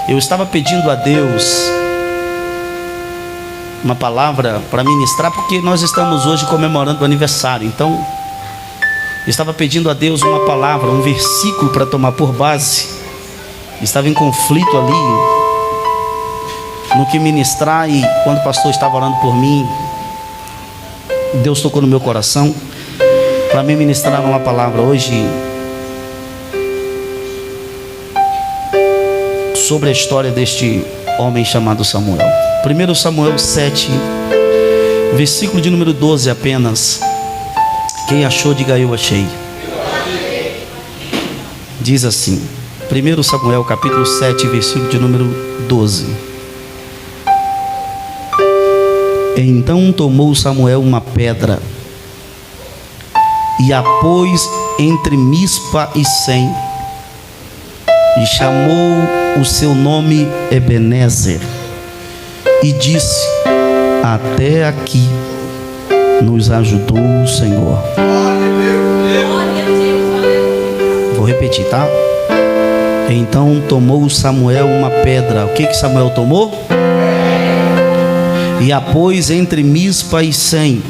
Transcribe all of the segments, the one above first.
Eu estava pedindo a Deus uma palavra para ministrar, porque nós estamos hoje comemorando o aniversário. Então, eu estava pedindo a Deus uma palavra, um versículo para tomar por base. Estava em conflito ali no que ministrar, e quando o pastor estava orando por mim, Deus tocou no meu coração para me ministrar uma palavra hoje sobre a história deste homem chamado Samuel. 1 Samuel 7, versículo de número 12 apenas. Quem achou, diga eu achei. Diz assim, 1 Samuel capítulo 7, versículo de número 12. Então tomou Samuel uma pedra e a pôs entre Mispa e Sem, e chamou o seu nome Ebenezer, e disse: até aqui nos ajudou o Senhor. Vou repetir, tá? Então tomou Samuel uma pedra. O que Samuel tomou? E a pôs entre Mispa e Sem,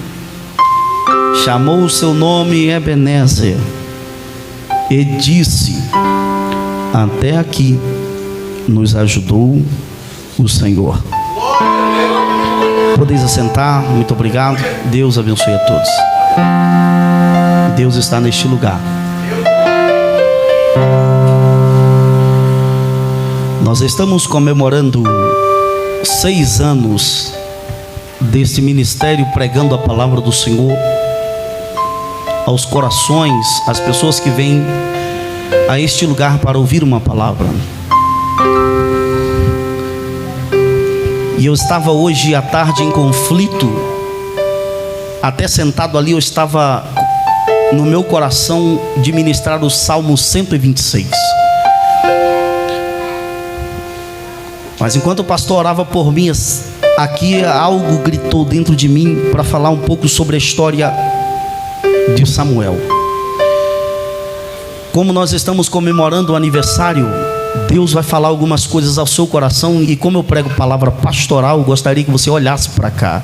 chamou o seu nome Ebenezer, e disse: até aqui nos ajudou o Senhor. Podeis assentar, muito obrigado. Deus abençoe a todos. Deus está neste lugar. Nós estamos comemorando 6 anos deste ministério, pregando a palavra do Senhor aos corações, às pessoas que vêm a este lugar para ouvir uma palavra. E eu estava hoje à tarde em conflito, até sentado ali eu estava no meu coração de ministrar o Salmo 126. Mas enquanto o pastor orava por mim, aqui algo gritou dentro de mim para falar um pouco sobre a história de Samuel. Como nós estamos comemorando o aniversário, Deus vai falar algumas coisas ao seu coração, e como eu prego palavra pastoral, eu gostaria que você olhasse para cá.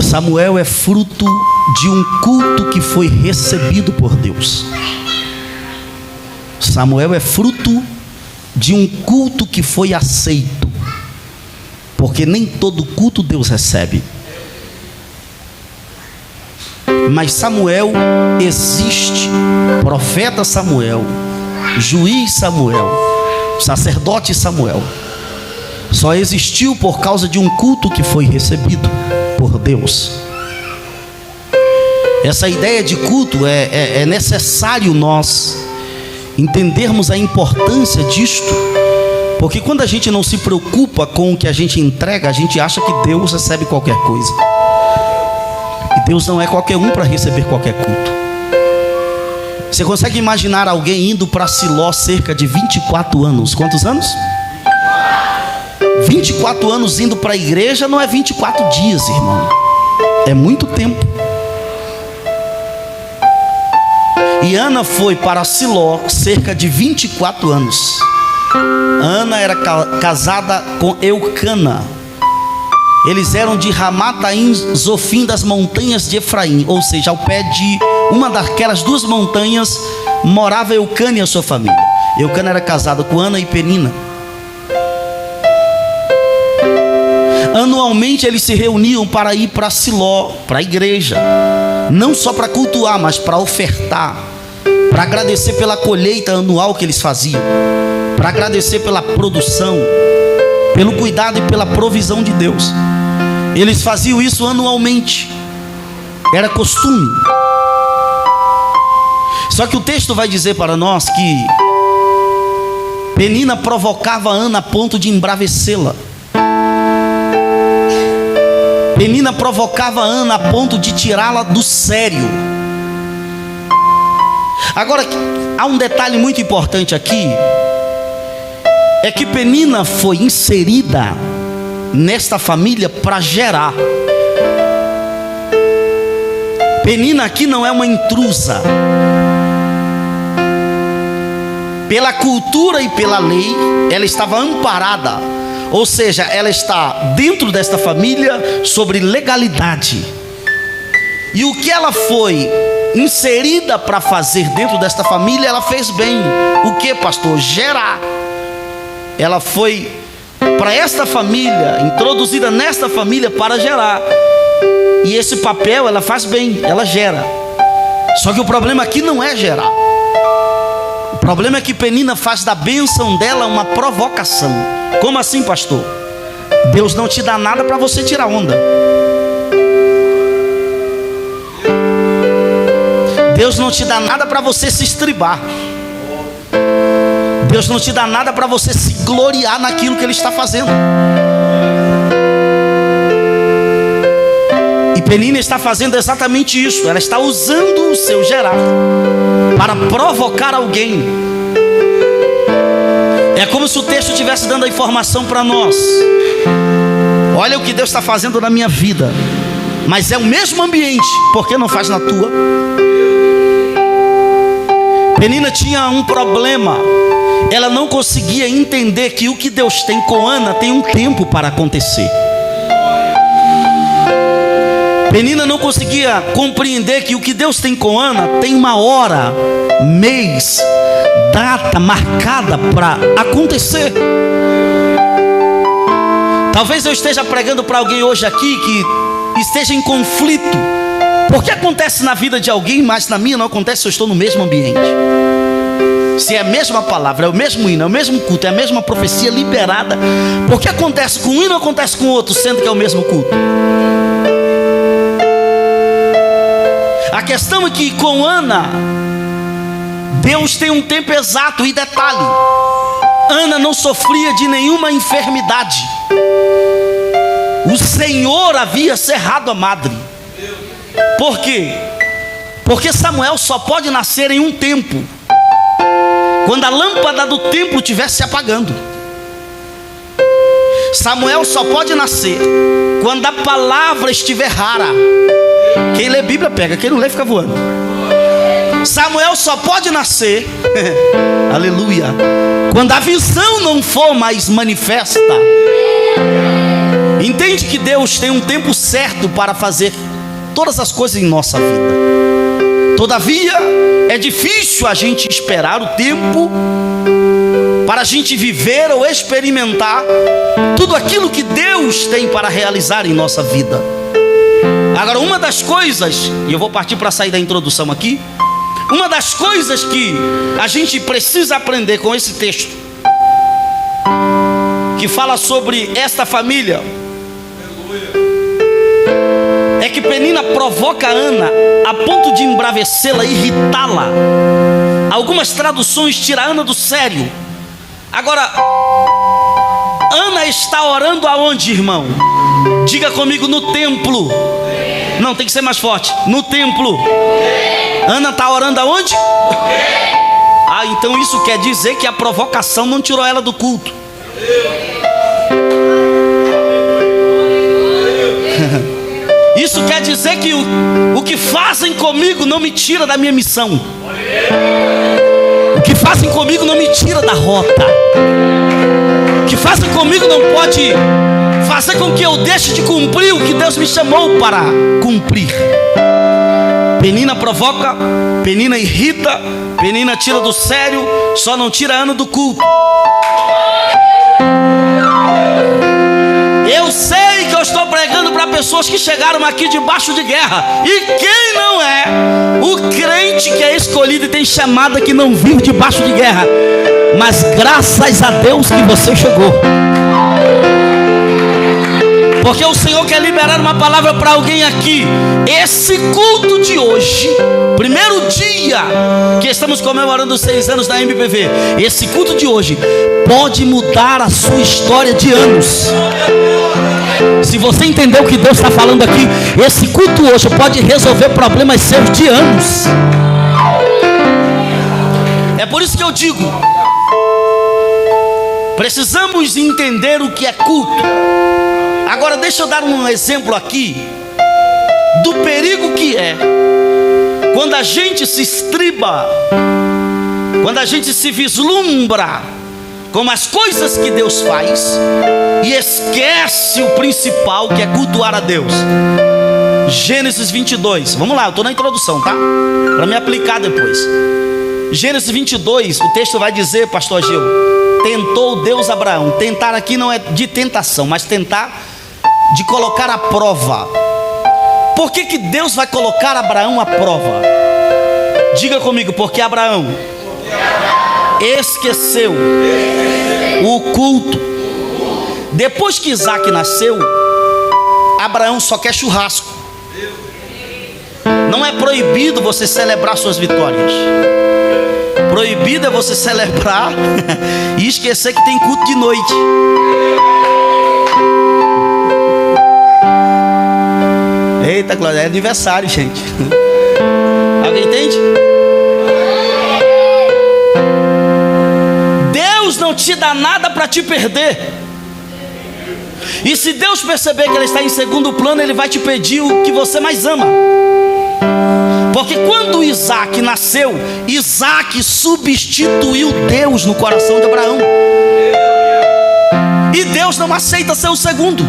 Samuel é fruto de um culto que foi recebido por Deus. Samuel é fruto de um culto que foi aceito, porque nem todo culto Deus recebe. Mas Samuel existe, profeta Samuel, juiz Samuel, sacerdote Samuel, só existiu por causa de um culto que foi recebido por Deus. Essa ideia de culto é necessário nós entendermos a importância disto, porque quando a gente não se preocupa com o que a gente entrega, a gente acha que Deus recebe qualquer coisa. E Deus não é qualquer um para receber qualquer culto. Você consegue imaginar alguém indo para Siló cerca de 24 anos? Quantos anos? 24 anos indo para a igreja não é 24 dias, irmão. É muito tempo. E Ana foi para Siló cerca de 24 anos. Ana era casada com Eucana. Eles eram de Ramataim Zofim, das montanhas de Efraim, ou seja, ao pé de uma daquelas 2 montanhas morava Eucana e a sua família. Eucana era casada com Ana e Penina. Anualmente eles se reuniam para ir para Siló, para a igreja, não só para cultuar, mas para ofertar, para agradecer pela colheita anual que eles faziam, para agradecer pela produção, pelo cuidado e pela provisão de Deus. Eles faziam isso anualmente, era costume. Só que o texto vai dizer para nós que Penina provocava Ana a ponto de embravecê-la. Penina provocava Ana a ponto de tirá-la do sério. Agora, há um detalhe muito importante aqui, é que Penina foi inserida nesta família para gerar. Penina aqui não é uma intrusa. pela cultura e pela lei, ela estava amparada. Ou seja, ela está dentro desta família sobre legalidade. E o que ela foi inserida para fazer dentro desta família, ela fez bem. O que, pastor? Gerar. Ela foi para esta família, introduzida nesta família para gerar. E esse papel ela faz bem, ela gera. Só que o problema aqui não é gerar. O problema é que Penina faz da bênção dela uma provocação. Como assim, pastor? Deus não te dá nada para você tirar onda. Deus não te dá nada para você se estribar. Deus não te dá nada para você se gloriar naquilo que Ele está fazendo. E Penina está fazendo exatamente isso. Ela está usando o seu gerar para provocar alguém. É como se o texto estivesse dando a informação para nós. Olha o que Deus está fazendo na minha vida. Mas é o mesmo ambiente, por que não faz na tua? Penina tinha um problema. Ela não conseguia entender que o que Deus tem com Ana tem um tempo para acontecer. Penina não conseguia compreender que o que Deus tem com Ana tem uma hora, mês, data marcada para acontecer. Talvez eu esteja pregando para alguém hoje aqui que esteja em conflito. Porque acontece na vida de alguém, mas na minha não acontece se eu estou no mesmo ambiente. Se é a mesma palavra, é o mesmo hino, é o mesmo culto, é a mesma profecia liberada. Porque acontece com um e não acontece com o outro, sendo que é o mesmo culto. A questão é que com Ana, Deus tem um tempo exato. E detalhe, Ana não sofria de nenhuma enfermidade. O Senhor havia cerrado a madre. Por quê? Porque Samuel só pode nascer em um tempo, quando a lâmpada do templo estiver se apagando. Samuel só pode nascer quando a palavra estiver rara. Quem lê Bíblia pega, quem não lê fica voando. Samuel só pode nascer aleluia, quando a visão não for mais manifesta. Entende que Deus tem um tempo certo para fazer todas as coisas em nossa vida. Todavia, é difícil a gente esperar o tempo para a gente viver ou experimentar tudo aquilo que Deus tem para realizar em nossa vida. Agora, uma das coisas, e eu vou partir para sair da introdução aqui, uma das coisas que a gente precisa aprender com esse texto, que fala sobre esta família, é que Penina provoca Ana a ponto de embravecê-la, irritá-la. Algumas traduções tiram Ana do sério. Agora, Ana está orando aonde, irmão? Diga comigo, no templo. Não, tem que ser mais forte. No templo. Ana está orando aonde? Ah, então isso quer dizer que a provocação não tirou ela do culto. Isso quer dizer que o que fazem comigo não me tira da minha missão. O que fazem comigo não me tira da rota. O que fazem comigo não pode fazer com que eu deixe de cumprir o que Deus me chamou para cumprir. Penina provoca, Penina irrita, Penina tira do sério, só não tira Ana do culto. Eu sei que eu estou pregando para pessoas que chegaram aqui debaixo de guerra. E quem não é? O crente que é escolhido e tem chamada, que não vive debaixo de guerra. Mas graças a Deus que você chegou. Porque o Senhor quer liberar uma palavra para alguém aqui. Esse culto de hoje, primeiro dia que estamos comemorando os 6 anos da MPV, esse culto de hoje pode mudar a sua história de anos. Se você entendeu o que Deus está falando aqui, esse culto hoje pode resolver problemas seus de anos. É por isso que eu digo, precisamos entender o que é culto. Agora deixa eu dar um exemplo aqui do perigo que é quando a gente se estriba Quando a gente se vislumbra com as coisas que Deus faz e esquece o principal, que é cultuar a Deus. Gênesis 22, vamos lá, eu estou na introdução, tá? Para me aplicar depois. Gênesis 22, o texto vai dizer, pastor Gil, tentou Deus Abraão. Tentar aqui não é de tentação, mas tentar de colocar à prova. Por que Deus vai colocar Abraão à prova? Diga comigo, porque Abraão esqueceu o culto. Depois que Isaac nasceu, Abraão só quer churrasco. Não é proibido você celebrar suas vitórias. Proibido é você celebrar e esquecer que tem culto de noite. Eita glória, é aniversário, gente. Alguém entende? Deus não te dá nada para te perder. E se Deus perceber que Ele está em segundo plano, Ele vai te pedir o que você mais ama. Porque quando Isaac nasceu, Isaac substituiu Deus no coração de Abraão. E Deus não aceita ser o segundo.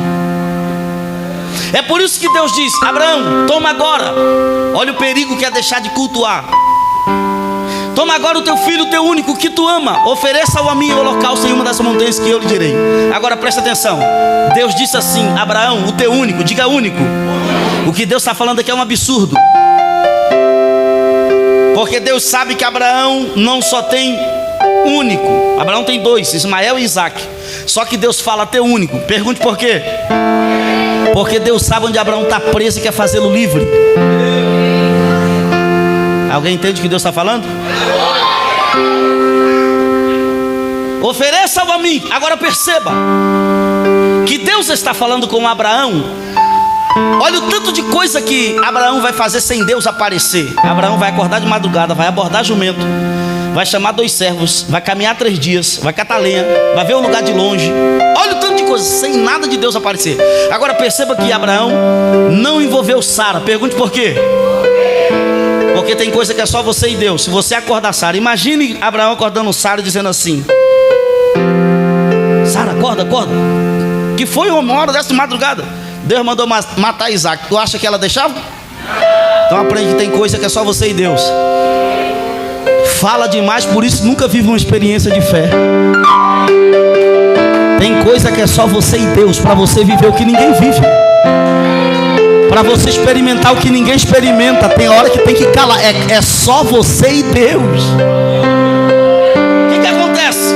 É por isso que Deus diz: Abraão, toma agora. Olha o perigo que é deixar de cultuar. Toma agora o teu filho, o teu único, que tu ama. Ofereça-o a mim em holocausto em uma das montanhas que eu lhe direi. Agora presta atenção. Deus disse assim: Abraão, o teu único, diga único. O que Deus está falando aqui é um absurdo. Porque Deus sabe que Abraão não só tem único. Abraão tem dois, Ismael e Isaac. Só que Deus fala teu único. Pergunte por quê? Porque Deus sabe onde Abraão está preso e quer fazê-lo livre. Alguém entende o que Deus está falando? Ofereça-o a mim. Agora perceba que Deus está falando com Abraão. Olha o tanto de coisa que Abraão vai fazer sem Deus aparecer. Abraão vai acordar de madrugada, vai abordar jumento, vai chamar 2 servos, vai caminhar 3 dias, vai catar lenha, vai ver o lugar de longe. Olha o tanto de coisa, sem nada de Deus aparecer. Agora perceba que Abraão não envolveu Sara. Pergunte por quê? Porque tem coisa que é só você e Deus. Se você acordar Sara, imagine Abraão acordando Sara e dizendo assim: Sara, acorda, acorda. Que foi uma hora dessa madrugada. Deus mandou matar Isaac. Tu acha que ela deixava? Então aprende que tem coisa que é só você e Deus. Fala demais, por isso nunca vive uma experiência de fé. Tem coisa que é só você e Deus, para você viver o que ninguém vive, para você experimentar o que ninguém experimenta. Tem hora que tem que calar. É só você e Deus. O que acontece?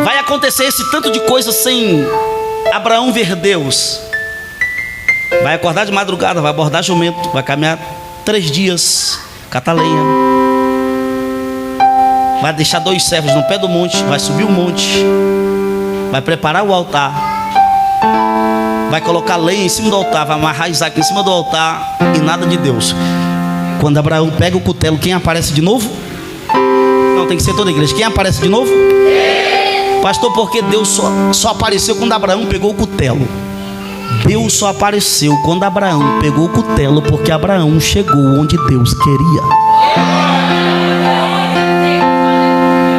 Vai acontecer esse tanto de coisa sem Abraão ver Deus. Vai acordar de madrugada, vai abordar jumento, vai caminhar 3 dias, catar lenha, vai deixar 2 servos no pé do monte, vai subir o monte, vai preparar o altar, vai colocar lenha em cima do altar, vai amarrar Isaac em cima do altar, e nada de Deus. Quando Abraão pega o cutelo, quem aparece de novo? Não, tem que ser toda a igreja. Quem aparece de novo? Pastor, porque Deus só apareceu quando Abraão pegou o cutelo. Deus só apareceu quando Abraão pegou o cutelo, porque Abraão chegou onde Deus queria.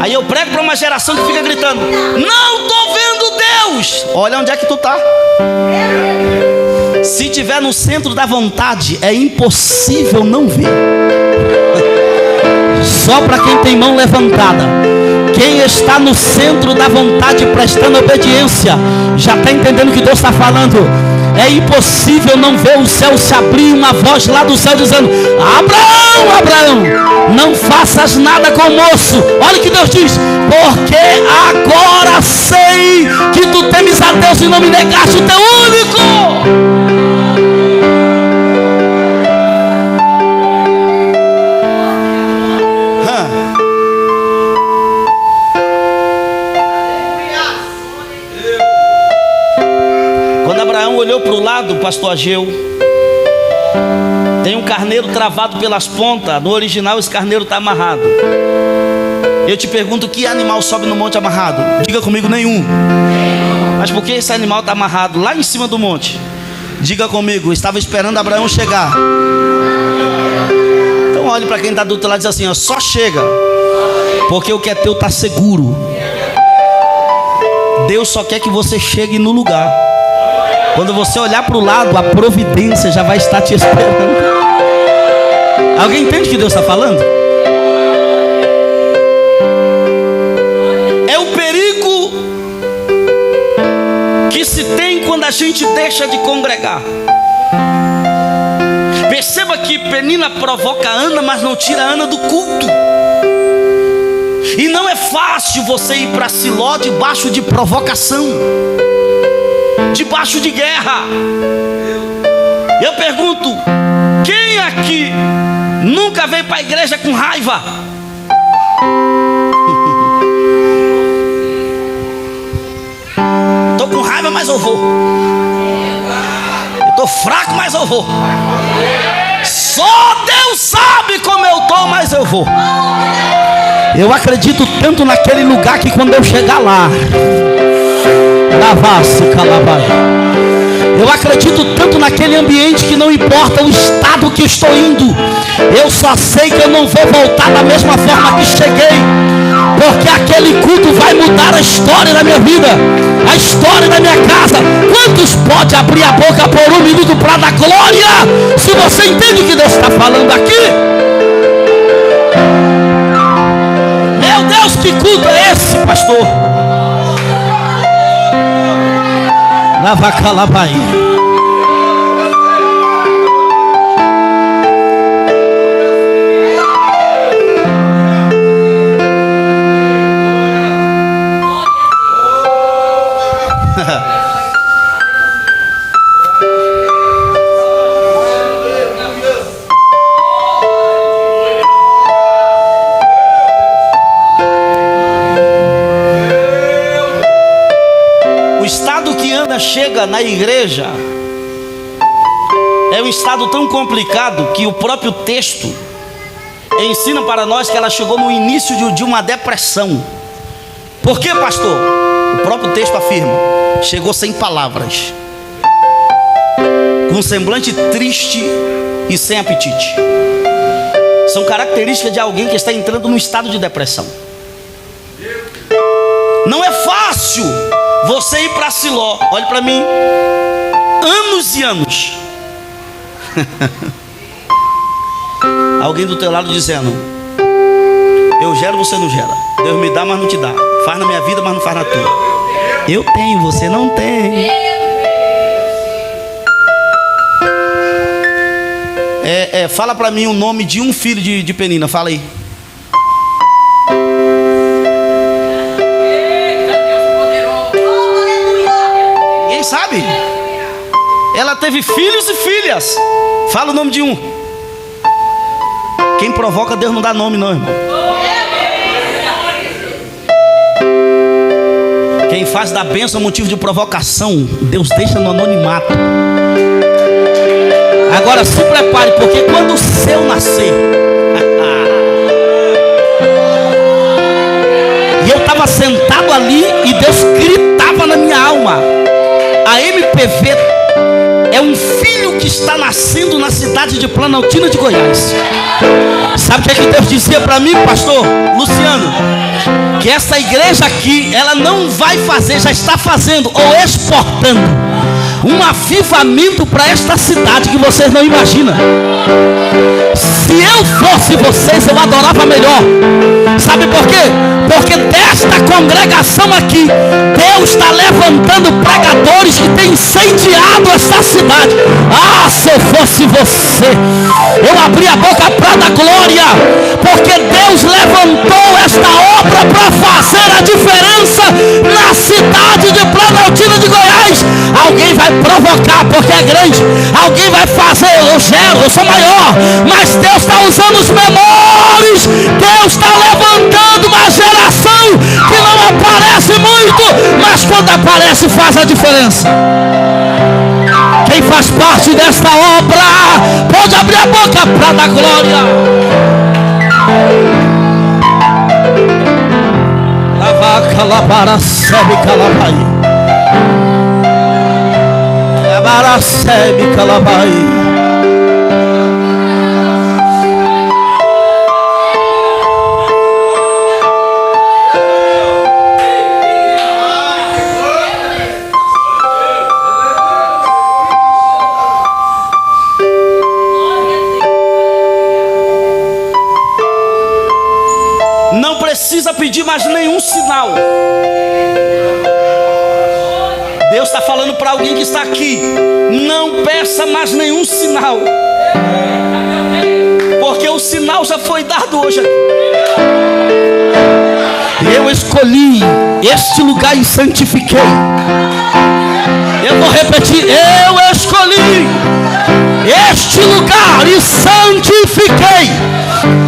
Aí eu prego para uma geração que fica gritando: não estou vendo Deus. Olha onde é que tu está. Se tiver no centro da vontade, é impossível não ver. Só para quem tem mão levantada. Quem está no centro da vontade prestando obediência já está entendendo o que Deus está falando. É impossível não ver o céu se abrir, uma voz lá do céu dizendo: Abraão, Abraão, não faças nada com o moço. Olha o que Deus diz: porque agora sei que tu temes a Deus e não me negaste o teu único. Olhou para o lado, pastor Ageu, tem um carneiro travado pelas pontas. No original esse carneiro está amarrado. Eu te pergunto: que animal sobe no monte amarrado? Diga comigo: nenhum. Mas por que esse animal está amarrado lá em cima do monte? Diga comigo: estava esperando Abraão chegar. Então olhe para quem está do outro lado e diz assim: ó, só chega Porque o que é teu está seguro. Deus só quer que você chegue no lugar. Quando você olhar para o lado, a providência já vai estar te esperando. Alguém entende o que Deus está falando? É o perigo que se tem quando a gente deixa de congregar. Perceba que Penina provoca Ana, mas não tira Ana do culto. E não é fácil você ir para Siló debaixo de provocação, debaixo de guerra. Eu pergunto, quem aqui nunca veio para a igreja com raiva? Estou com raiva, mas eu vou. Eu estou fraco, mas eu vou. Só Deus sabe como eu estou, mas eu vou. Eu acredito tanto naquele lugar que quando eu chegar lá, eu acredito tanto naquele ambiente que não importa o estado que estou indo, eu só sei que eu não vou voltar da mesma forma que cheguei, porque aquele culto vai mudar a história da minha vida, a história da minha casa. Quantos pode abrir a boca por um minuto para dar glória, se você entende o que Deus está falando aqui? Meu Deus, que culto é esse, pastor? Lavacalabai. Chega na igreja é um estado tão complicado que o próprio texto ensina para nós que ela chegou no início de uma depressão. Por quê, pastor? O próprio texto afirma: chegou sem palavras, com um semblante triste e sem apetite. São características de alguém que está entrando num estado de depressão. Não é fácil você ir para Siló. Olhe para mim. Anos e anos. Alguém do teu lado dizendo: eu gero, você não gera. Deus me dá, mas não te dá. Faz na minha vida, mas não faz na tua. Eu tenho, você não tem. Fala para mim o nome de um filho de Penina. Fala aí. Sabe? Ela teve filhos e filhas. Fala o nome de um. Quem provoca, Deus não dá nome, não, irmão. Quem faz da bênção motivo de provocação, Deus deixa no anonimato. Agora se prepare, porque quando o seu nascer, e eu estava sentado ali e Deus gritava na minha alma: a MPV é um filho que está nascendo na cidade de Planaltina de Goiás. Sabe o que é que Deus dizia para mim, pastor Luciano? Que essa igreja aqui, ela não vai fazer, já está fazendo ou exportando um avivamento para esta cidade que vocês não imaginam. Se eu fosse vocês, eu adorava melhor. Sabe por quê? Porque desta congregação aqui, Deus está levantando pregadores que têm incendiado esta cidade. Ah, se eu fosse você, eu abri a boca para dar glória, porque Deus levantou esta obra para fazer a diferença na cidade de Planaltina de Goiás. Alguém vai provocar porque é grande, alguém vai fazer, eu gero, eu sou maior, mas Deus está usando os menores. Deus está levantando uma geração que não aparece muito, mas quando aparece faz a diferença. Quem faz parte desta obra pode abrir a boca para dar glória. Calabarassebe calabai, Calabarassebe calabai. pedir mais nenhum sinal. Deus está falando para alguém que está aqui: não peça mais nenhum sinal, porque o sinal já foi dado hoje aqui. Eu escolhi este lugar e santifiquei. Eu vou repetir: eu escolhi este lugar e santifiquei.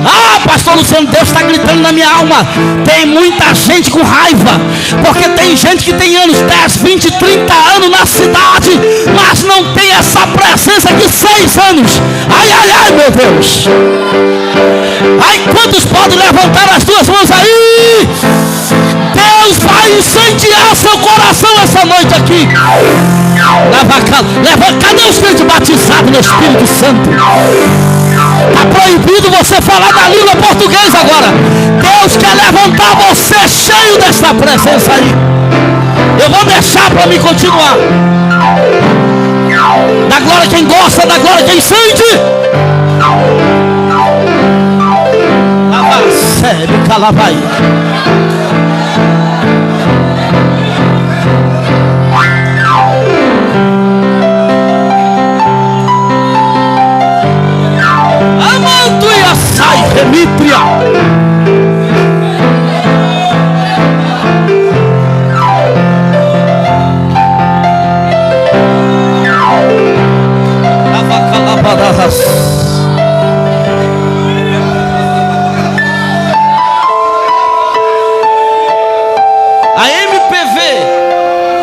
Ah, pastor Luciano, Deus está gritando na minha alma. Tem muita gente com raiva, porque tem gente que tem anos, 10, 20, 30 anos na cidade, mas não tem essa presença de 6 anos. Ai, ai, ai, meu Deus. Ai, quantos podem levantar as duas mãos aí? Deus vai incendiar seu coração essa noite aqui. Cadê os crentes batizados no Espírito Santo? Está proibido você falar da língua portuguesa agora. Deus quer levantar você cheio dessa presença aí. Eu vou deixar para mim continuar. Da glória quem gosta, da glória quem sente. Sério, calabai. Sai, Remítria. A MPV,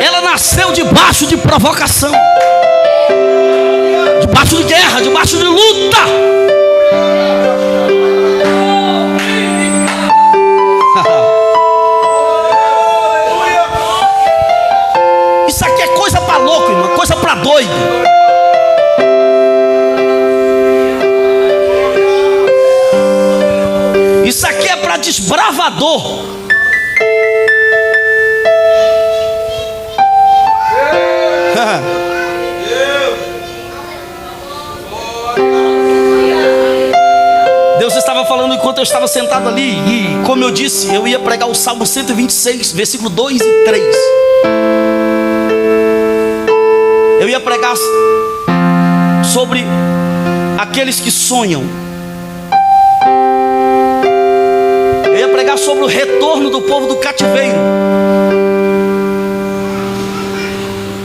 ela nasceu debaixo de provocação, debaixo de guerra, debaixo de luta. Isso aqui é coisa para louco, irmão, coisa para doido. Isso aqui é para desbravador. Deus estava falando enquanto eu estava sentado ali. E como eu disse, eu ia pregar o Salmo 126, versículo 2 e 3. Eu ia pregar sobre aqueles que sonham. Eu ia pregar sobre o retorno do povo do cativeiro.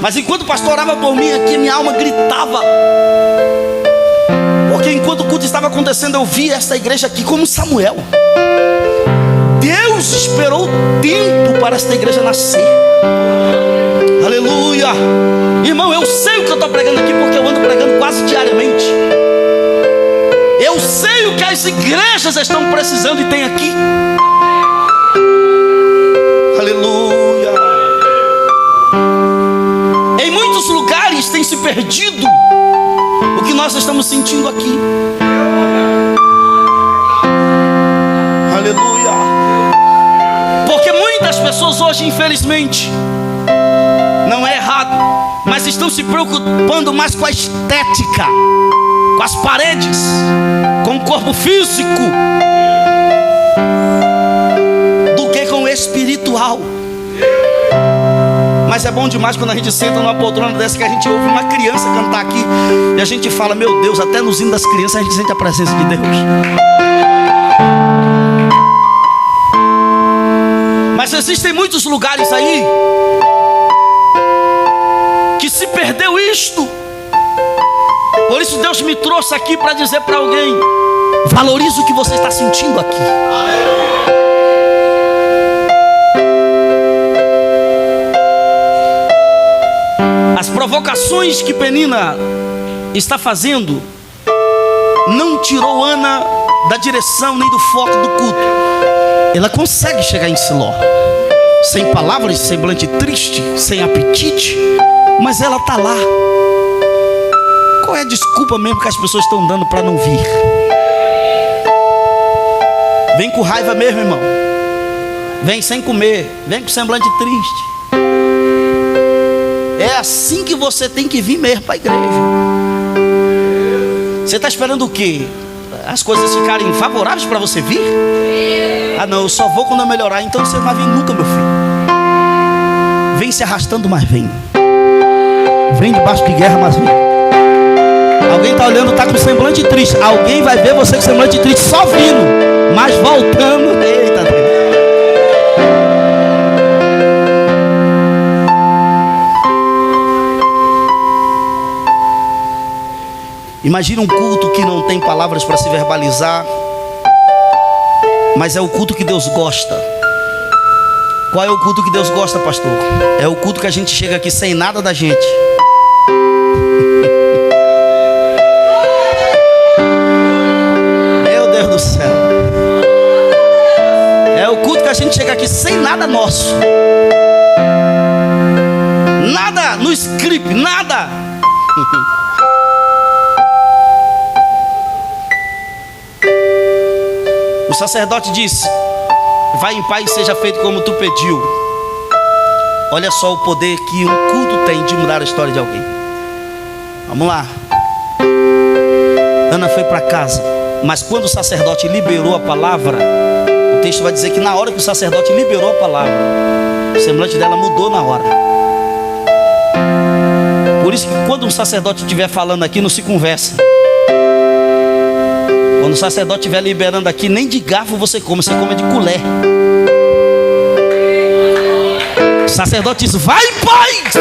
Mas enquanto o pastor orava por mim aqui, minha alma gritava. Porque enquanto o culto estava acontecendo, eu vi esta igreja aqui como Samuel. Deus esperou tempo para esta igreja nascer. Aleluia. Irmão, eu sei o que eu estou pregando aqui, porque eu ando pregando quase diariamente. Eu sei o que as igrejas estão precisando e tem aqui. Aleluia. Em muitos lugares tem se perdido o que nós estamos sentindo aqui. Aleluia. Porque muitas pessoas hoje, infelizmente, não é errado, mas estão se preocupando mais com a estética, com as paredes, com o corpo físico, do que com o espiritual. Mas é bom demais quando a gente senta numa poltrona dessa, que a gente ouve uma criança cantar aqui e a gente fala: meu Deus, até nos hinos das crianças a gente sente a presença de Deus. Mas existem muitos lugares aí que se perdeu isto. Por isso Deus me trouxe aqui para dizer para alguém: valorize o que você está sentindo aqui. As provocações que Penina está fazendo não tirou Ana da direção nem do foco do culto. Ela consegue chegar em Siló, sem palavras, semblante triste, sem apetite, mas ela está lá. Qual é a desculpa mesmo que as pessoas estão dando para não vir? Vem com raiva mesmo, irmão. Vem sem comer, vem com semblante triste. É assim que você tem que vir mesmo para a igreja. Você está esperando o quê? as coisas ficarem favoráveis para você vir? Ah não, eu só vou quando eu melhorar. Então você não vai vir nunca, meu filho. Vem se arrastando, mas vem. Vem debaixo de guerra, mas vem. Alguém está olhando, está com semblante triste. Alguém vai ver você com semblante triste só vindo, mas voltando. Eita Deus. Imagina um culto que não tem palavras para se verbalizar, mas é o culto que Deus gosta. Qual é o culto que Deus gosta, pastor? É o culto que a gente chega aqui sem nada da gente. Meu Deus do céu. É o culto que a gente chega aqui sem nada nosso. Nada no script, nada. O sacerdote disse: vai em paz e seja feito como tu pediu. Olha só o poder que um culto tem de mudar a história de alguém. Vamos lá. Ana foi para casa, mas quando o sacerdote liberou a palavra, o texto vai dizer que na hora que o sacerdote liberou a palavra, o semblante dela mudou na hora. Por isso que quando um sacerdote estiver falando aqui, não se conversa. Quando o sacerdote estiver liberando aqui, nem de garfo você come de colher. O sacerdote diz: vai em paz.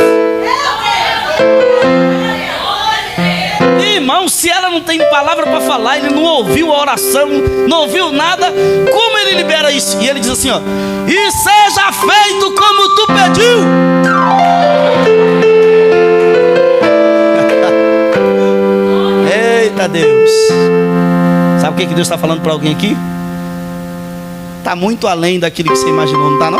Irmão, se ela não tem palavra para falar, ele não ouviu a oração, não ouviu nada, como ele libera isso? E ele diz assim, ó: e seja feito como tu pediu. Eita Deus. Sabe o que Deus está falando para alguém aqui? Está muito além daquilo que você imaginou, não está não?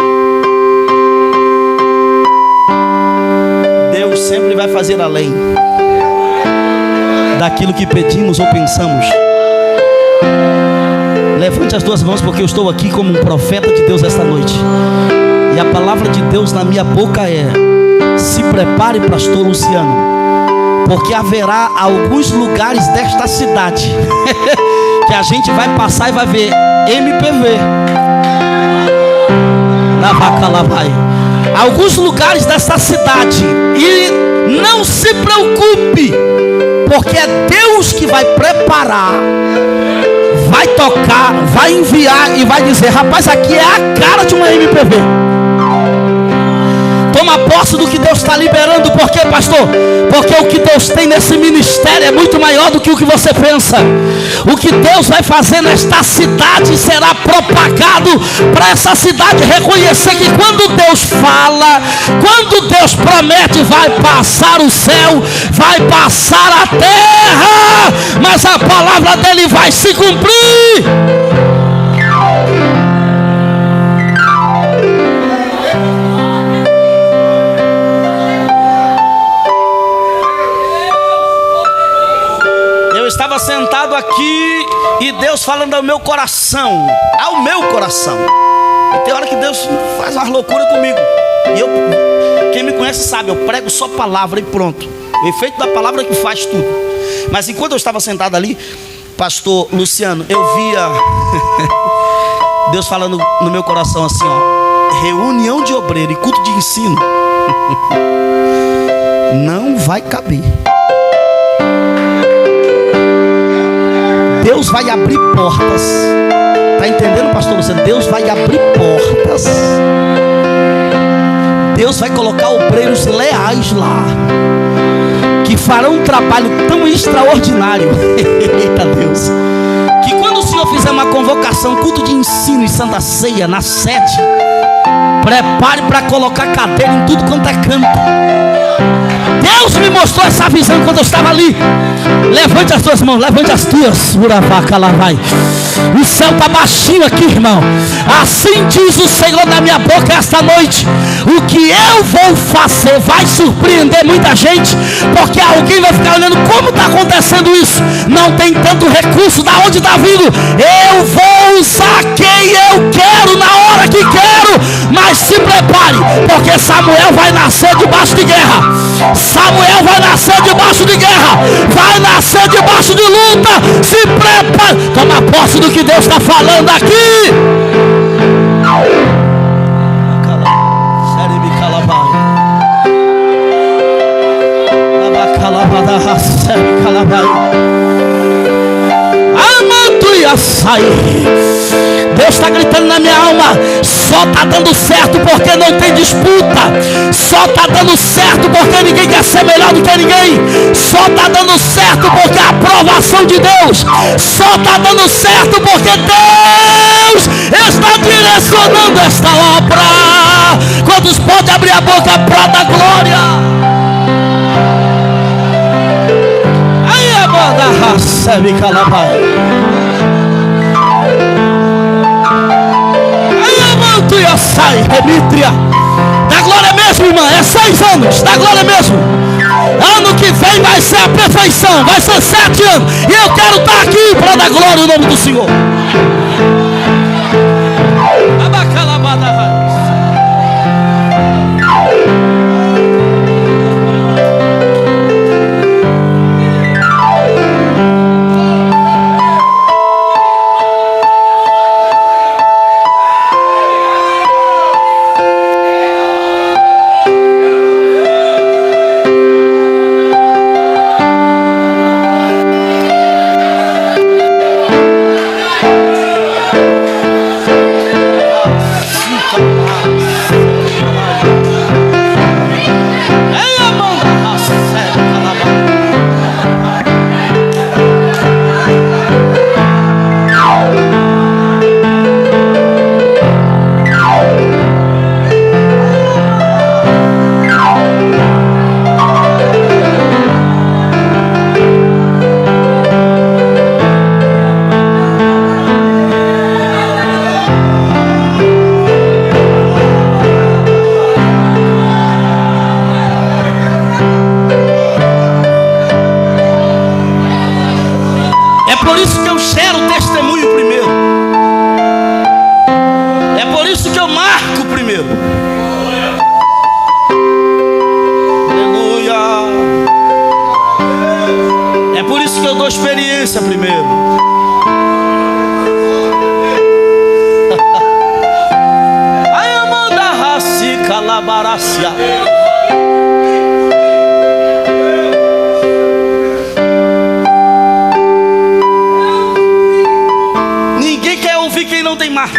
Deus sempre vai fazer além daquilo que pedimos ou pensamos. Levante as duas mãos, porque eu estou aqui como um profeta de Deus esta noite. E a palavra de Deus na minha boca é: se prepare, pastor Luciano, porque haverá alguns lugares desta cidade que a gente vai passar e vai ver MPV. Na vaca lá vai. Alguns lugares dessa cidade. E não se preocupe, porque é Deus que vai preparar, vai tocar, vai enviar e vai dizer: rapaz, aqui é a cara de uma MPV. Toma posse do que Deus está liberando. Por quê, pastor? Porque o que Deus tem nesse ministério é muito maior do que o que você pensa. O que Deus vai fazer nesta cidade será propagado para essa cidade reconhecer que quando Deus fala, quando Deus promete, vai passar o céu, vai passar a terra, mas a palavra dele vai se cumprir. Estava sentado aqui e Deus falando ao meu coração, E tem hora que Deus faz umas loucuras comigo. E quem me conhece sabe, eu prego só palavra e pronto. O efeito da palavra é que faz tudo. Mas enquanto eu estava sentado ali, pastor Luciano, eu via Deus falando no meu coração assim, ó: reunião de obreiro e culto de ensino não vai caber. Deus vai abrir portas. Está entendendo, pastor Luciano? Deus vai abrir portas. Deus vai colocar obreiros leais lá, que farão um trabalho tão extraordinário. Eita Deus. Que quando o Senhor fizer uma convocação, culto de ensino e Santa Ceia na sede, prepare para colocar cadeira em tudo quanto é canto. Deus me mostrou essa visão quando eu estava ali. Levante as tuas mãos, levante as tuas. Uravaca lá vai. O céu está baixinho aqui, irmão. Assim diz o Senhor na minha boca esta noite: o que eu vou fazer vai surpreender muita gente, porque alguém vai ficar olhando: como está acontecendo isso? Não tem tanto recurso, da onde está vindo? Eu vou usar quem eu quero, na hora que quero. Mas se prepare, porque Samuel vai nascer debaixo de guerra. Samuel vai nascer debaixo de guerra, vai nascer debaixo de luta. Se prepara, toma posse do que Deus está falando aqui. Deus está gritando na minha alma: só está dando certo porque não tem disputa, só está dando certo porque ninguém quer ser melhor do que ninguém, só está dando certo porque a aprovação de Deus, só está dando certo porque Deus está direcionando esta obra. Quantos podem abrir a boca para dar glória? Aí a banda recebe calabai. E sai, Demítria. Da glória mesmo, irmã. É 6 anos. Da glória mesmo. Ano que vem vai ser a perfeição. Vai ser 7 anos. E eu quero estar aqui para dar glória em nome do Senhor. Por isso que eu gero o testemunho primeiro. É por isso que eu marco primeiro. Aleluia. É por isso que eu dou experiência primeiro. Ai, Amanda Raci Calabaracia. Não tem marca.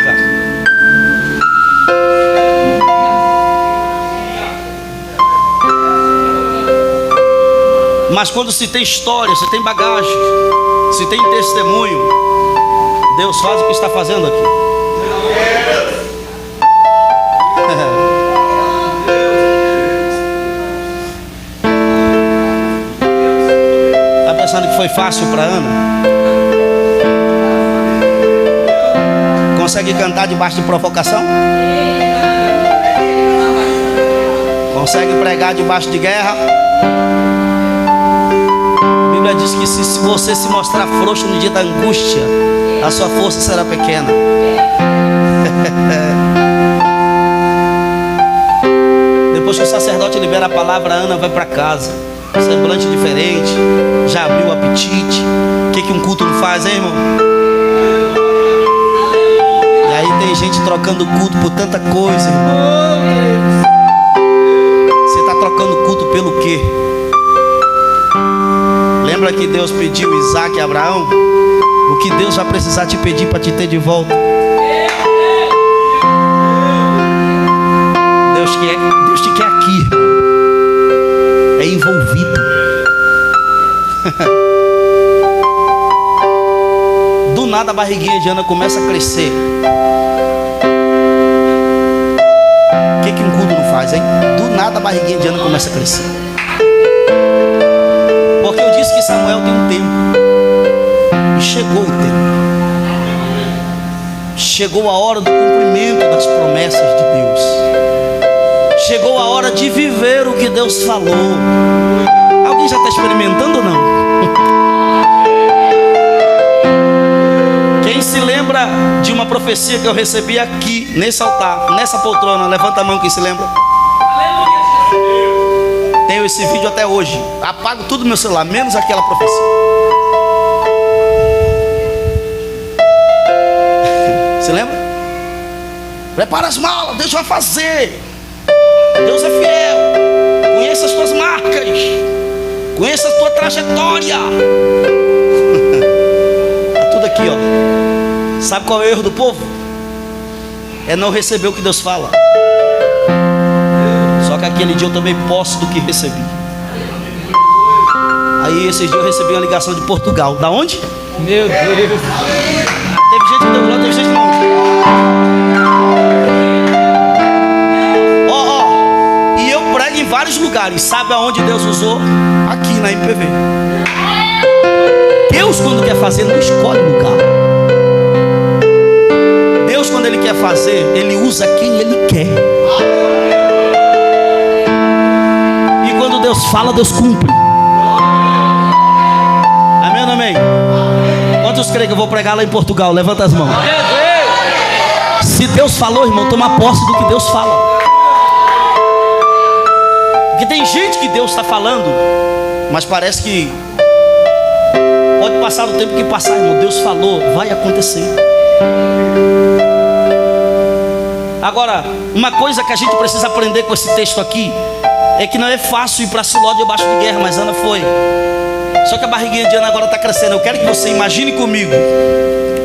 Mas quando se tem história, se tem bagagem, se tem testemunho, Deus faz o que está fazendo aqui. Está pensando que foi fácil para Ana? Consegue cantar debaixo de provocação? Consegue pregar debaixo de guerra? A Bíblia diz que se você se mostrar frouxo no dia da angústia, a sua força será pequena. Depois que o sacerdote libera a palavra, a Ana vai para casa, semblante diferente, já abriu o apetite. O que um culto não faz, hein, irmão? Aí tem gente trocando culto por tanta coisa, irmão. Você está trocando culto pelo quê? Lembra que Deus pediu Isaac e Abraão? O que Deus vai precisar te pedir para te ter de volta? Deus te quer aqui, irmão. É envolvido. Do nada a barriguinha de Ana começa a crescer. O que um culto não faz, hein? Do nada a barriguinha de Ana começa a crescer. Porque eu disse que Samuel tem um tempo. E chegou o tempo. Chegou a hora do cumprimento das promessas de Deus. Chegou a hora de viver o que Deus falou. Alguém já está experimentando ou não? Quem se lembra de uma profecia que eu recebi aqui, nesse altar, nessa poltrona? Levanta a mão, quem se lembra. Tenho esse vídeo até hoje. Apago tudo no meu celular, menos aquela profecia. Você lembra? Prepara as malas, Deus vai fazer. Deus é fiel. Conheça as tuas marcas. Conheça a tua trajetória. Tá tudo aqui, ó. Sabe qual é o erro do povo? É não receber o que Deus fala. Só que aquele dia eu tomei posse do que recebi. Aí esses dias eu recebi uma ligação de Portugal. Da onde? Meu Deus. Teve gente que deu glória, teve gente que não. E eu prego em vários lugares. Sabe aonde Deus usou? Aqui na MPV. Deus, quando quer fazer, não escolhe lugar. Deus, quando Ele quer fazer, Ele usa quem Ele quer. E quando Deus fala, Deus cumpre. Amém ou não amém? Quantos creem que eu vou pregar lá em Portugal? Levanta as mãos. Se Deus falou, irmão, toma posse do que Deus fala. Porque tem gente que Deus está falando, mas parece que pode passar o tempo que passar, irmão. Deus falou, vai acontecer. Agora, uma coisa que a gente precisa aprender com esse texto aqui é que não é fácil ir para Siló debaixo de guerra, mas Ana foi. Só que a barriguinha de Ana agora está crescendo. Eu quero que você imagine comigo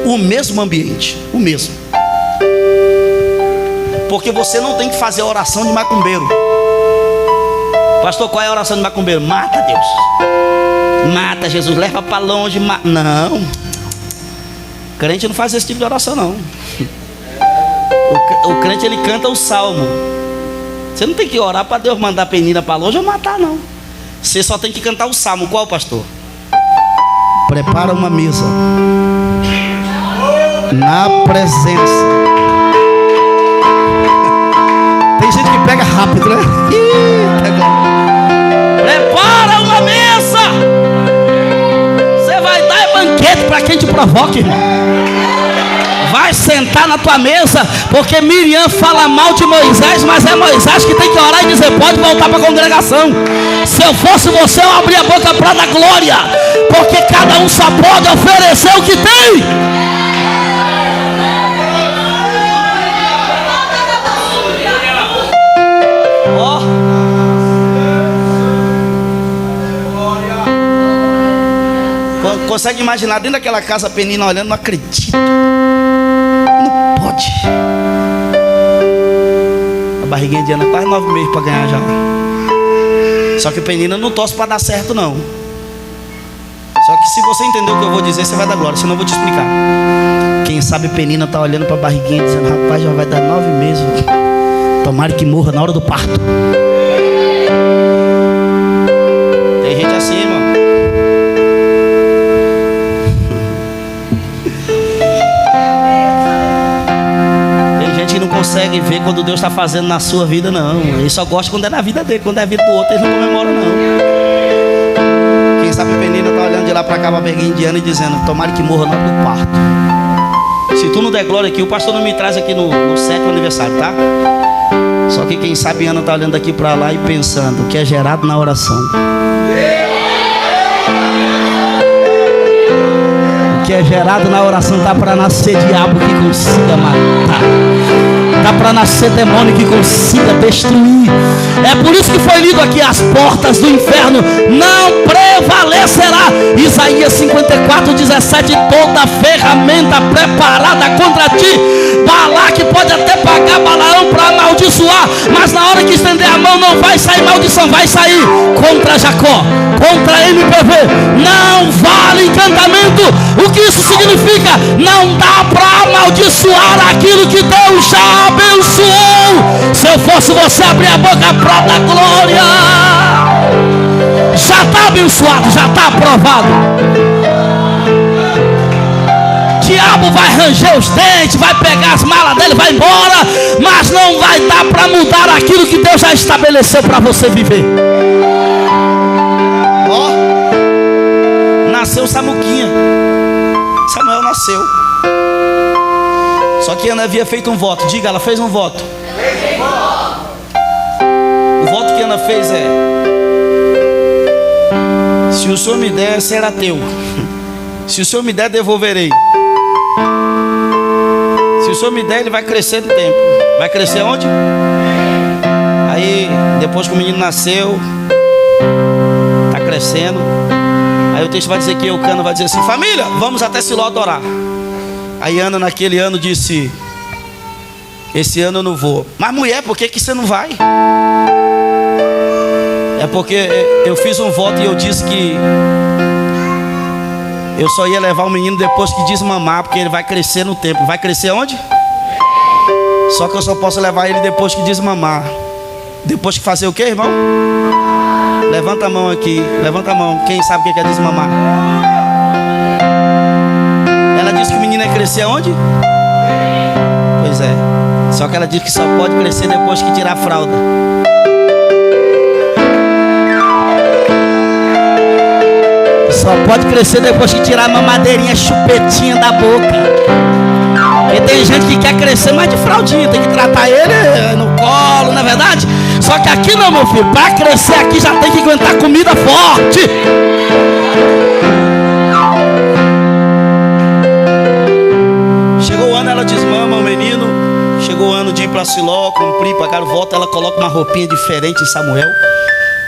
o mesmo ambiente, o mesmo. Porque você não tem que fazer a oração de macumbeiro. Pastor, qual é a oração de macumbeiro? Mata Deus, mata Jesus, leva para longe. Não, crente não faz esse tipo de oração não. O crente, ele canta o salmo. Você não tem que orar para Deus mandar a penina para longe ou matar, não. Você só tem que cantar o salmo. Qual, pastor? Prepara uma mesa na presença. Tem gente que pega rápido, né? Prepara uma mesa. Você vai dar banquete para quem te provoque, irmão. Vai sentar na tua mesa, porque Miriam fala mal de Moisés, mas é Moisés que tem que orar e dizer: pode voltar para a congregação. Se eu fosse você, eu abria a boca para dar glória, porque cada um só pode oferecer o que tem. Consegue imaginar dentro daquela casa a Penina olhando? Não acredito. Não pode. A barriguinha de Ana quase 9 meses para ganhar já. Só que a Penina não torce para dar certo não. Só que se você entender o que eu vou dizer, você vai dar glória. Senão eu vou te explicar. Quem sabe Penina está olhando para a barriguinha dizendo: rapaz, já vai dar 9 meses. Tomara que morra na hora do parto. Tem gente assim, mano. Não consegue ver quando Deus está fazendo na sua vida, não. Ele só gosta quando é na vida dele. Quando é a vida do outro, eles não comemoram, não. Quem sabe a Penina está olhando de lá para cá, para a barriguinha de Ana, e dizendo: tomara que morra na hora do parto. Se tu não der glória aqui, o pastor não me traz aqui no 7º aniversário, tá? Só que quem sabe Ana está olhando aqui para lá e pensando: o que é gerado na oração, o que é gerado na oração está para nascer diabo que consiga matar. Está para nascer demônio que consiga destruir. É por isso que foi lido aqui: as portas do inferno não prevalecerá. Isaías 54:17. Toda ferramenta preparada contra ti, Balaque pode até pagar Balaão para amaldiçoar, mas na hora que estender a mão não vai sair maldição, vai sair contra Jacó, contra MPV. Não vale encantamento. O que isso significa? Não dá para amaldiçoar aquilo que Deus já abençoou. Se eu fosse você, abrir a boca para dar glória. Já está abençoado, já está aprovado. O diabo vai ranger os dentes, vai pegar as malas dele, vai embora, mas não vai dar para mudar aquilo que Deus já estabeleceu para você viver. Ó, nasceu Samuquinha. Samuel nasceu. Só que Ana havia feito um voto. Diga, ela fez um voto. O voto que Ana fez é: Se o Senhor me der, será teu. Se o Senhor me der, devolverei. Se o Senhor me der, ele vai crescer no tempo. Vai crescer onde? Aí, depois que o menino nasceu, está crescendo. Aí o texto vai dizer que Eucana vai dizer assim: família, vamos até Siló adorar. Aí Ana naquele ano disse: esse ano eu não vou. Mas mulher, por que você não vai? É porque eu fiz um voto e eu disse que eu só ia levar o menino depois que desmamar, porque ele vai crescer no tempo. Vai crescer onde? Só que eu só posso levar ele depois que desmamar. Depois que fazer o que, irmão? Levanta a mão aqui. Levanta a mão. Quem sabe o que é desmamar? Ela disse que o menino ia crescer onde? Pois é. Só que ela disse que só pode crescer depois que tirar a fralda. Só pode crescer depois que tirar a mamadeirinha, chupetinha da boca. Porque tem gente que quer crescer mais de fraldinha, tem que tratar ele no colo, não é verdade? Só que aqui não, meu filho, para crescer aqui já tem que aguentar comida forte. Chegou o ano, ela desmama o menino. Chegou o ano de ir para Siló, cumprir, pagar o voto. Ela coloca uma roupinha diferente em Samuel.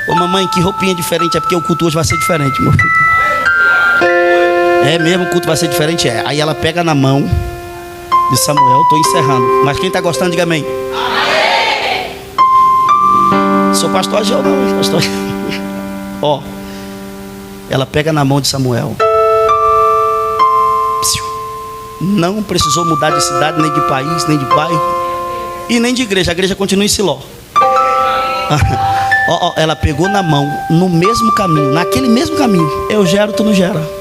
Ô mamãe, que roupinha diferente? É porque o culto hoje vai ser diferente, meu filho. É mesmo, o culto vai ser diferente, é. Aí ela pega na mão de Samuel, estou encerrando. Mas quem está gostando, diga amém. Amém. Sou pastor Ageu, não, pastor. Ó, ela pega na mão de Samuel. Não precisou mudar de cidade, nem de país, nem de bairro e nem de igreja. A igreja continua em Siló. Ó, ela pegou na mão, no mesmo caminho, naquele mesmo caminho. Eu gero, tu não gera.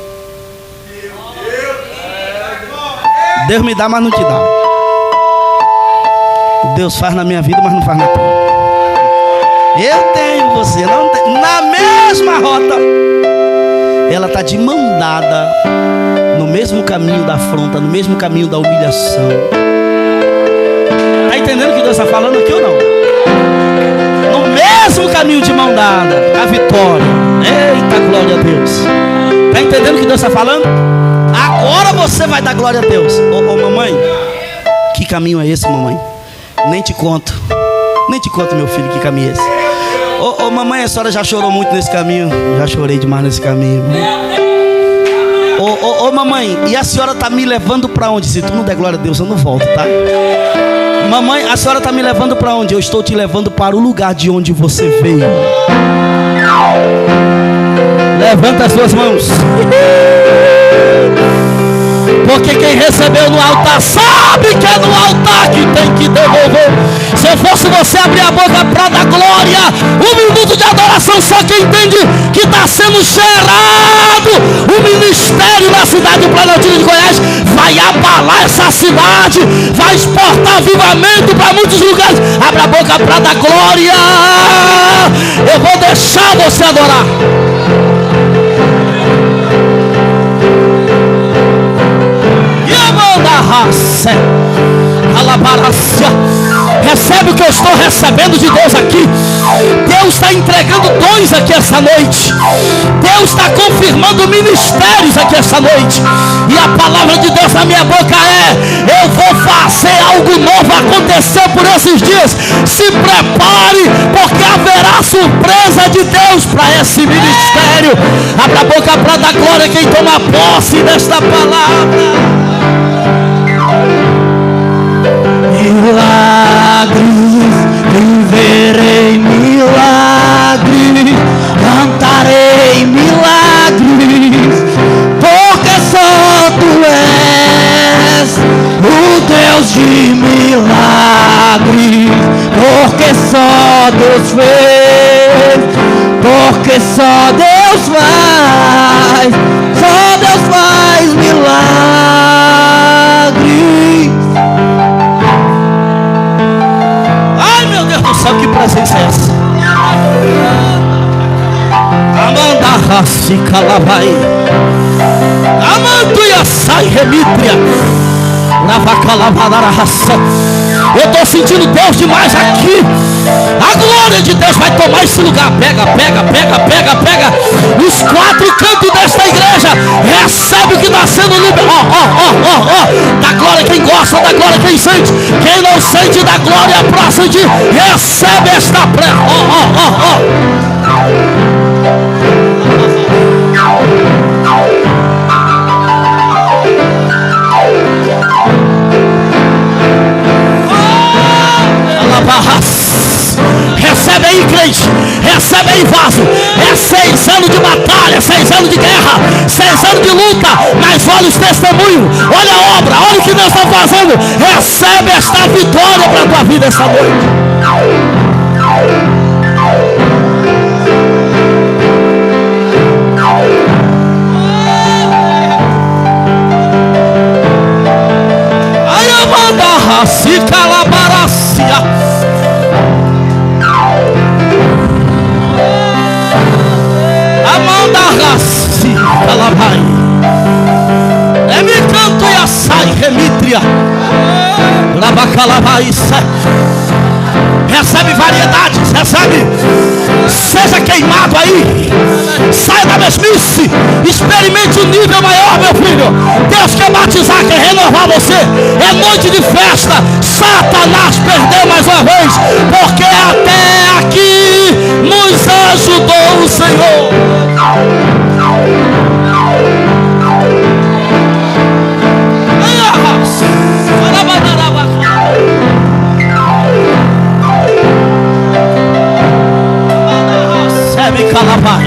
Deus me dá, mas não te dá. Deus faz na minha vida, mas não faz na tua. Eu tenho, você não tem. Na mesma rota. Ela está de mão dada, no mesmo caminho da afronta, no mesmo caminho da humilhação. Está entendendo o que Deus está falando aqui ou não? No mesmo caminho de mão dada, a vitória. Eita, glória a Deus. Está entendendo o que Deus está falando? Agora você vai dar glória a Deus. Ô mamãe, que caminho é esse, mamãe? Nem te conto. Nem te conto, meu filho, que caminho é esse. Ô mamãe, a senhora já chorou muito nesse caminho? Já chorei demais nesse caminho. Ô mamãe, e a senhora tá me levando para onde? Se tu não der glória a Deus, eu não volto, tá? Mamãe, a senhora tá me levando para onde? Eu estou te levando para o lugar de onde você veio. Levanta as suas mãos. Porque quem recebeu no altar sabe que é no altar que tem que devolver. Se eu fosse você abrir a boca para dar glória, um minuto de adoração, só quem entende que está sendo gerado o ministério na cidade do Planaltina de Goiás vai abalar essa cidade, vai exportar avivamento para muitos lugares. Abra a boca para dar glória. Eu vou deixar você adorar. Recebe o que eu estou recebendo de Deus aqui. Deus está entregando dons aqui essa noite. Deus está confirmando ministérios aqui essa noite. E a palavra de Deus na minha boca é: eu vou fazer algo novo acontecer por esses dias. Se prepare, porque haverá surpresa de Deus para esse ministério. Abra a boca para dar glória quem toma posse desta palavra. Milagres, viverei milagres, cantarei milagres, porque só tu és o Deus de milagres, porque só Deus fez, porque só Deus faz milagres. Sabe que presença é essa? Amanda racica labai, amanduia sai remítria, lavaca lavadara raça. Eu estou sentindo Deus demais aqui. A glória de Deus Deus vai tomar esse lugar. Pega. Os 4 cantos desta igreja. Recebe o que está sendo liberado. Da glória quem gosta, da glória quem sente. Quem não sente da glória próxima de recebe esta pré. Recebe aí, crente. Recebe aí, vaso. É 6 anos de batalha, 6 anos de guerra, 6 anos de luta. Mas olha os testemunhos, olha a obra, olha o que Deus está fazendo. Recebe esta vitória para a tua vida esta noite. Ai, amanda, se calabaracia. É me canto e assai remitria. Recebe variedades, recebe. Seja queimado aí. Saia da mesmice. Experimente um nível maior, meu filho. Deus quer batizar, quer renovar você. É noite de festa. Satanás perdeu mais uma vez, porque até aqui nos ajudou o Senhor. Recebe calabai.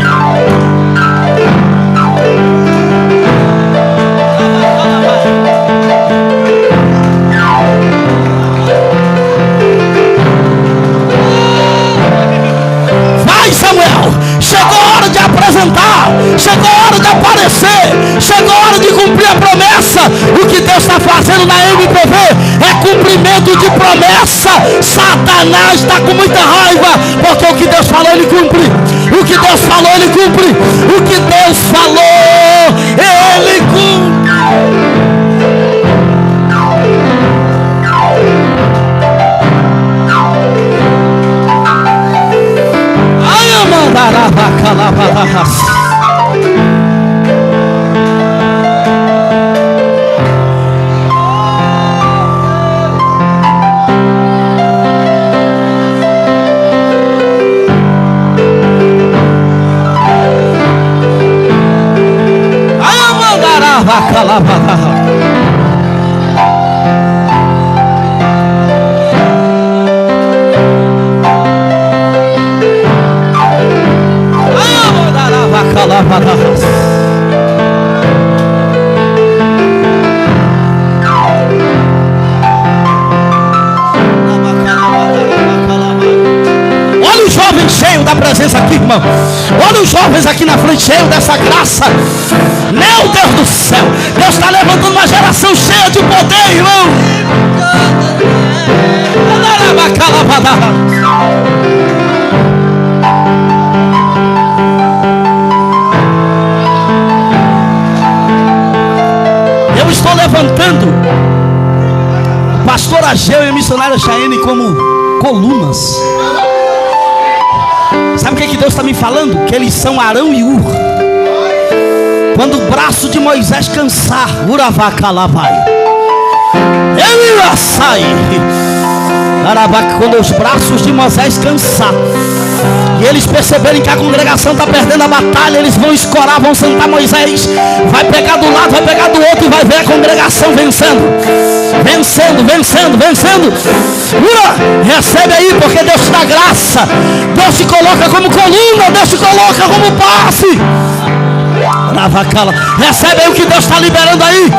Vai, Samuel. Chegou a hora de apresentar. Chegou a hora de aparecer. Chegou a hora de cumprir a promessa. O que Deus está fazendo na MPV é cumprimento de promessa. Satanás está com muita raiva, porque o que Deus falou ele cumpre. O que Deus falou ele cumpre. O que Deus falou ele cumpre. Ai, amandarabacalabadas. Olha os jovens cheios da presença aqui, irmão. Olha os jovens aqui na frente cheios dessa graça. Meu Deus do céu, Deus está levantando uma geração cheia de poder, irmão. Eu estou levantando o pastor Ageu e a missionária Chayenne como colunas. Sabe o que Deus está me falando? Que eles são Arão e Ur. Quando o braço de Moisés cansar, Uravacalavai, ele irá sair. Quando os braços de Moisés cansar e eles perceberem que a congregação está perdendo a batalha, eles vão escorar, vão sentar Moisés, vai pegar do lado, vai pegar do outro e vai ver a congregação vencendo. Ura, recebe aí, porque Deus te dá graça. Deus te coloca como coluna, Deus te coloca como passe. Recebe aí o que Deus está liberando aí.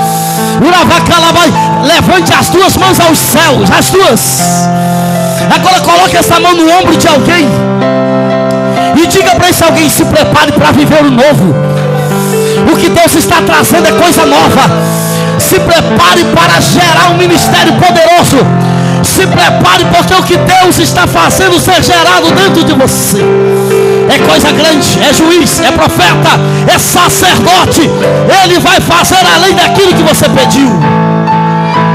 Levante as tuas mãos aos céus, as tuas. Agora coloque essa mão no ombro de alguém e diga para esse alguém: se prepare para viver o novo. O que Deus está trazendo é coisa nova. Se prepare para gerar um ministério poderoso. Se prepare, porque o que Deus está fazendo ser gerado dentro de você é coisa grande, é juiz, é profeta, é sacerdote. Ele vai fazer além daquilo que você pediu.